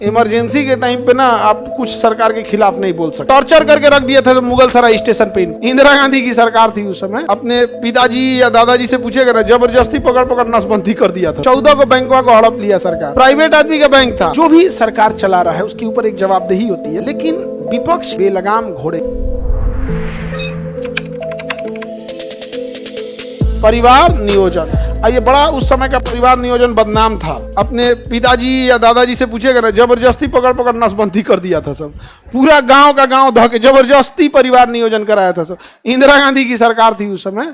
Emergency के time पे ना आप कुछ सरकार के खिलाफ नहीं बोल सकते। टॉर्चर करके रख दिया था मुगल सराय स्टेशन पे। इंदिरा गांधी की सरकार थी उस समय। अपने पिताजी या दादाजी से पूछेगा ना, जबरदस्ती पकड़ पकड़ नसबंदी कर दिया था। 14 को बैंकों को हड़प लिया सरकार। प्राइवेट आदमी का बैंक था। जो भी सरकार चला रहा है उसके ऊपर एक जवाबदेही होती है, लेकिन विपक्ष बेलगाम घोड़े। परिवार नियोजन, ये बड़ा उस समय का परिवार नियोजन बदनाम था। अपने पिताजी या दादाजी से पूछेगा ना, जबरदस्ती पकड़ पकड़ नसबंदी कर दिया था सब। पूरा गांव का गांव धके जबरदस्ती परिवार नियोजन कराया था सब। इंदिरा गांधी की सरकार थी उस समय।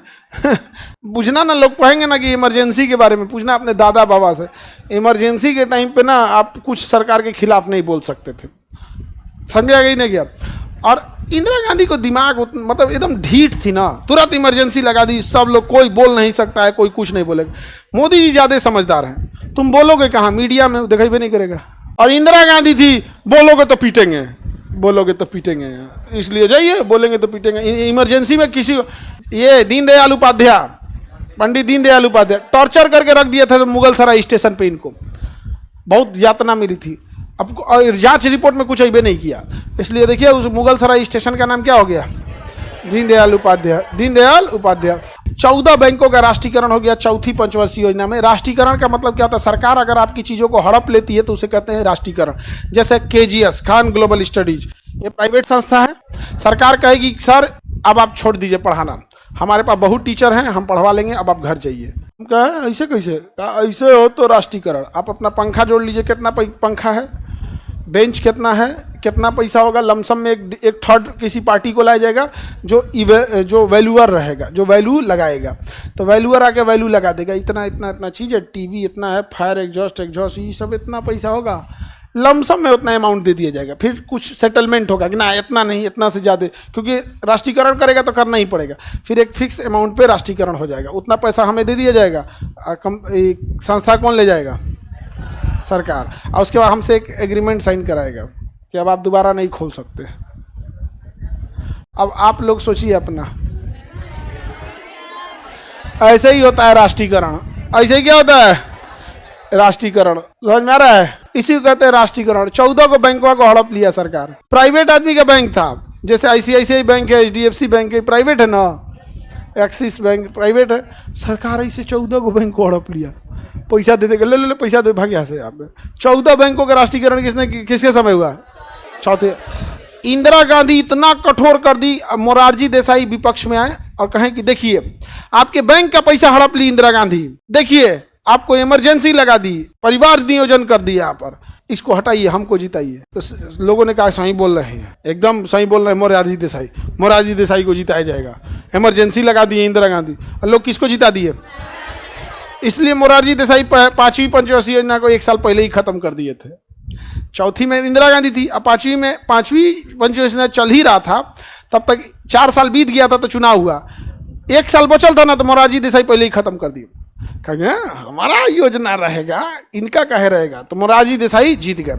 पूछना ना, लोग कहेंगे ना कि इमरजेंसी के बारे में पूछना अपने दादा बाबा से। इमरजेंसी के टाइम पे ना आप कुछ सरकार के खिलाफ नहीं बोल सकते थे। समझा गई ना क्या? और इंदिरा गांधी को दिमाग मतलब एकदम ढीठ थी ना, तुरंत इमरजेंसी लगा दी। सब लोग, कोई बोल नहीं सकता है, कोई कुछ नहीं बोलेगा। मोदी जी ज्यादा समझदार हैं। तुम बोलोगे कहाँ, मीडिया में दिखाई भी नहीं करेगा। और इंदिरा गांधी थी, बोलोगे तो पीटेंगे, बोलोगे तो पीटेंगे, इसलिए जाइए, बोलेंगे तो पीटेंगे। इमरजेंसी में किसी ये दीनदयाल उपाध्याय, पंडित दीनदयाल उपाध्याय टॉर्चर करके रख दिया था मुगल सराय स्टेशन पे। इनको बहुत यातना मिली थी। अब जांच रिपोर्ट में कुछ अभी नहीं किया, इसलिए देखिए उस मुगल सराय स्टेशन का नाम क्या हो गया? दीनदयाल उपाध्याय। दीनदयाल उपाध्याय। 14 बैंकों का राष्ट्रीयकरण हो गया चौथी पंचवर्षीय योजना में। राष्ट्रीयकरण का मतलब क्या होता है? सरकार अगर आपकी चीज़ों को हड़प लेती है तो उसे कहते हैं राष्ट्रीयकरण। जैसे KGS, खान ग्लोबल स्टडीज, ये प्राइवेट संस्था है। सरकार कहेगी सर अब आप छोड़ दीजिए पढ़ाना, हमारे पास बहुत टीचर हैं, हम पढ़वा लेंगे, अब आप घर जाइए। हम कहा ऐसे कैसे? ऐसे हो तो राष्ट्रीयकरण। आप अपना पंखा जोड़ लीजिए, कितना पंखा है, बेंच कितना है, कितना पैसा होगा। लमसम में एक थर्ड किसी पार्टी को लाया जाएगा जो वैल्यूअर रहेगा, जो वैल्यू लगाएगा। तो वैल्यूअर आके वैल्यू लगा देगा, इतना इतना इतना चीज़ है, टीवी इतना है, फायर एग्जॉस्ट ये सब इतना पैसा होगा। लमसम में उतना अमाउंट दे दिया जाएगा। फिर कुछ सेटलमेंट होगा कि ना इतना नहीं, इतना से ज़्यादा, क्योंकि राष्ट्रीयकरण करेगा तो करना ही पड़ेगा। फिर एक फिक्स अमाउंट पे राष्ट्रीयकरण हो जाएगा, उतना पैसा हमें दे दिया जाएगा। संस्था कौन ले जाएगा? सरकार। और उसके बाद हमसे एक एग्रीमेंट साइन कराएगा कि अब आप दोबारा नहीं खोल सकते। अब आप लोग सोचिए अपना, ऐसे ही होता है राष्ट्रीयकरण। ऐसे ही क्या होता है? राष्ट्रीयकरण। समझ में आ रहा है? इसी को कहते हैं राष्ट्रीयकरण। 14 को बैंकों को हड़प लिया सरकार। प्राइवेट आदमी का बैंक था, जैसे ICICI बैंक है, HDFC बैंक है, प्राइवेट है ना, एक्सिस बैंक प्राइवेट है। सरकार ऐसे 14 को बैंक को हड़प लिया, पैसा दे देगा, ले पैसा दे, भाग यहाँ से। आप 14 बैंकों का राष्ट्रीयकरण किसके समय हुआ? चौथे। इंदिरा गांधी इतना कठोर कर दी, मोरारजी देसाई विपक्ष में आए और कहें कि देखिए आपके बैंक का पैसा हड़प ली इंदिरा गांधी, देखिए आपको इमरजेंसी लगा दी, परिवार नियोजन कर दिया यहाँ पर, इसको हटाइए, हमको जिताइए। तो लोगों ने कहा सही बोल रहे हैं, एकदम सही बोल रहे हैं मोरारजी देसाई को जिताया जाएगा। इमरजेंसी लगा दी इंदिरा गांधी, और लोग किसको जिता दिए? इसलिए मोरारजी देसाई 5वीं पंचवर्षीय योजना को 1 साल पहले ही खत्म कर दिए थे। चौथी में इंदिरा गांधी थी, अब 5वीं पंचवर्षीय योजना चल ही रहा था, तब तक 4 साल बीत गया था तो चुनाव हुआ। 1 साल बचल था ना, तो मोरारजी देसाई पहले ही खत्म कर दिए। कहेंगे हमारा योजना रहेगा, इनका कहे रहेगा, तो मोरारजी देसाई जीत गए।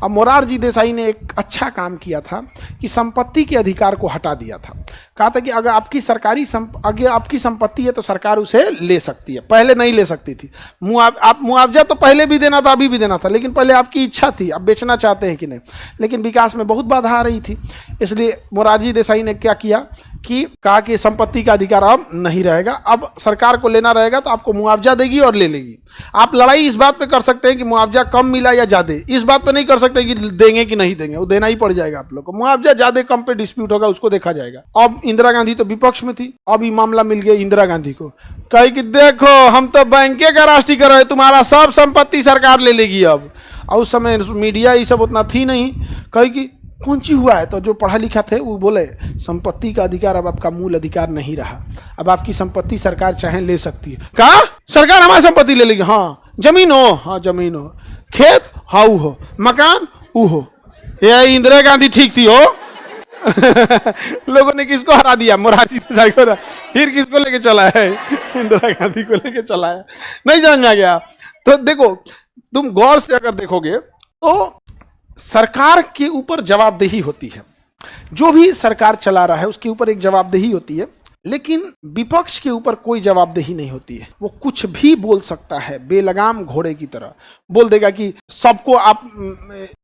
अब मोरारजी देसाई ने एक अच्छा काम किया था कि संपत्ति के अधिकार को हटा दिया था। कहा था कि अगर आपकी संपत्ति है तो सरकार उसे ले सकती है, पहले नहीं ले सकती थी। मुआवजा तो पहले भी देना था, अभी भी देना था, लेकिन पहले आपकी इच्छा थी, अब बेचना चाहते हैं कि नहीं। लेकिन विकास में बहुत बाधा आ रही थी, इसलिए मोरारजी देसाई ने क्या किया कि कहा कि संपत्ति का अधिकार अब नहीं रहेगा, अब सरकार को लेना रहेगा, तो आपको मुआवजा देगी और ले लेगी। आप लड़ाई इस बात पे कर सकते हैं कि मुआवजा कम मिला या ज़्यादा, इस बात पे नहीं कर सकते कि देंगे कि नहीं देंगे, वो देना ही पड़ जाएगा आप लोग को। मुआवजा ज़्यादा कम पे डिस्प्यूट होगा, उसको देखा जाएगा। अब इंदिरा गांधी तो विपक्ष में थी, अब ये मामला मिल गया इंदिरा गांधी को। कहे कि देखो हम तो बैंके का राष्ट्रीयकरण है, तुम्हारा सब संपत्ति सरकार ले लेगी अब। और उस समय मीडिया ये सब उतना थी नहीं। कहे कि कौन सी हुआ है? तो जो पढ़ा लिखा थे वो बोले संपत्ति का अधिकार अब आपका मूल अधिकार नहीं रहा, अब आपकी संपत्ति सरकार चाहे ले सकती है। कहा सरकार हमारी संपत्ति ले लेगी? हाँ जमीन हो, हाँ जमीन हो, खेत हाउ हो, मकान ऊ हो। ये इंदिरा गांधी ठीक थी हो। लोगों ने किसको हरा दिया? मोरारजी देसाई को। फिर किसको लेके चला है? इंदिरा गांधी को लेके चला है। नहीं समझा गया? तो देखो, तुम गौर से अगर देखोगे तो सरकार के ऊपर जवाबदेही होती है। जो भी सरकार चला रहा है उसके ऊपर एक जवाबदेही होती है। लेकिन विपक्ष के ऊपर कोई जवाबदेही नहीं होती है। वो कुछ भी बोल सकता है, बेलगाम घोड़े की तरह बोल देगा कि सबको आप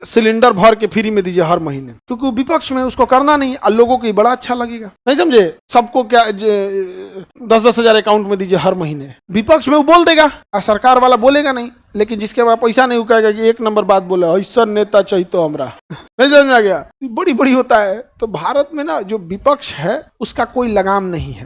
सिलेंडर भर के फ्री में दीजिए हर महीने, क्योंकि विपक्ष में उसको करना नहीं और लोगों को बड़ा अच्छा लगेगा। नहीं समझे? सबको क्या 10-10 हजार अकाउंट में दीजिए हर महीने, विपक्ष में वो बोल देगा और सरकार वाला बोलेगा नहीं। लेकिन जिसके पास पैसा नहीं, वो कहेगा कि एक नंबर बात बोले, ऐसा नेता चाहिए तो हमरा। नहीं समझ में आ गया? बड़ी बड़ी होता है। तो भारत में ना जो विपक्ष है उसका कोई लगाम नहीं है।